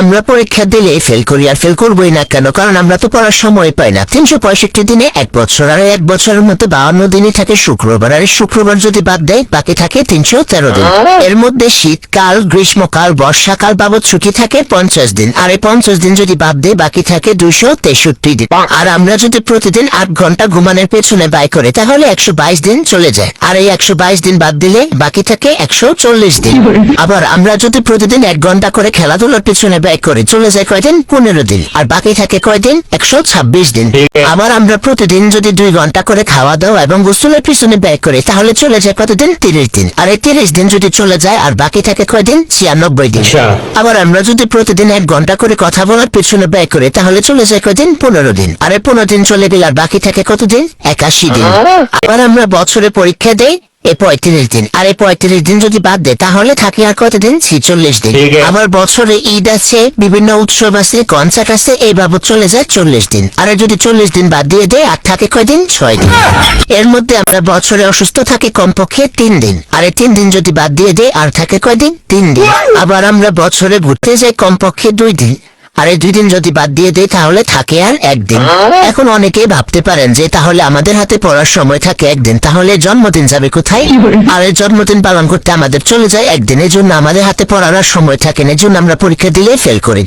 আমরা পরীক্ষা দিলে ফেল করি, আর ফেল করবোই না কেন? কারণ আমরা তো পড়ার সময় পাই না। 365 দিনে 1 বছর, আর 1 বছরের মধ্যে 52 দিনই থাকে শুক্রবার, আর শুক্রবার যদি বাদ দেয় বাকি থাকে 313 দিন। এর মধ্যে শীতকাল, গ্রীষ্মকাল, বর্ষাকাল বাবদ ছুটি থাকে 50 দিন, আর এই 50 দিন যদি বাদ দেয় বাকি থাকে 263 দিন। আর আমরা যদি প্রতিদিন 8 ঘন্টা ঘুমানোর পেছনে ব্যয় করি তাহলে 122 দিন চলে যায়, আর এই 122 দিন বাদ দিলে বাকি থাকে 140 দিন। আবার আমরা যদি প্রতিদিন 1 ঘন্টা করে খেলাধুলার পেছনে ব্যয় করি চলে যায় কয়দিন? 15 দিন, আর বাকি থাকে কয়দিন? 126 দিন। আবার আমরা প্রতিদিন যদি 2 ঘন্টা করে খাওয়া দাওয়া এবং গোসলের পিছনে ব্যয় করি তাহলে চলে যায় কতদিন? 30 দিন, আর এই 30 দিন যদি চলে যায় আর বাকি থাকে কয়দিন? 96 দিন। আবার আমরা যদি প্রতিদিন 1 ঘন্টা করে কথা বলার পিছনে ব্যয় করি তাহলে চলে যায় কয়দিন? 15 দিন, আর এই 15 দিন চলে গেলে আর বাকি থাকে কতদিন? 81 দিন। আবার আমরা বছরে পরীক্ষা দেই এই 35 দিন, আর এই 35 দিন যদি বাদ দেয় তাহলে থাকে আর কতদিন? 46 দিন। আবার বছরে ঈদ আছে, বিভিন্ন উৎসব আছে, কনসার্ট আছে, এই বাবদ চলে যায় 40 দিন, আর যদি 40 দিন বাদ দিয়ে দেয় আর থাকে কয়দিন? 6 দিন। এর মধ্যে আমরা বছরে অসুস্থ থাকি কমপক্ষে 3 দিন, আর এই 3 দিন যদি বাদ দিয়ে দেয় আর থাকে কয়দিন? 3 দিন। আবার আমরা বছরে ঘুরতে যাই কমপক্ষে 2 দিন, আর এই 2 দিন যদি বাদ দিয়ে দেয় তাহলে থাকে আর 1 দিন। এখন অনেকেই ভাবতে পারেন যে তাহলে আমাদের হাতে পড়ার সময় থাকে 1 দিন, তাহলে জন্মদিন যাবে কোথায়? আর এই জন্মদিন পালন করতে আমাদের চলে যায় 1 দিন। এই জন্য আমাদের হাতে পড়ার আর সময় থাকে না, এই জন্য আমরা পরীক্ষা দিলে ফেল করি।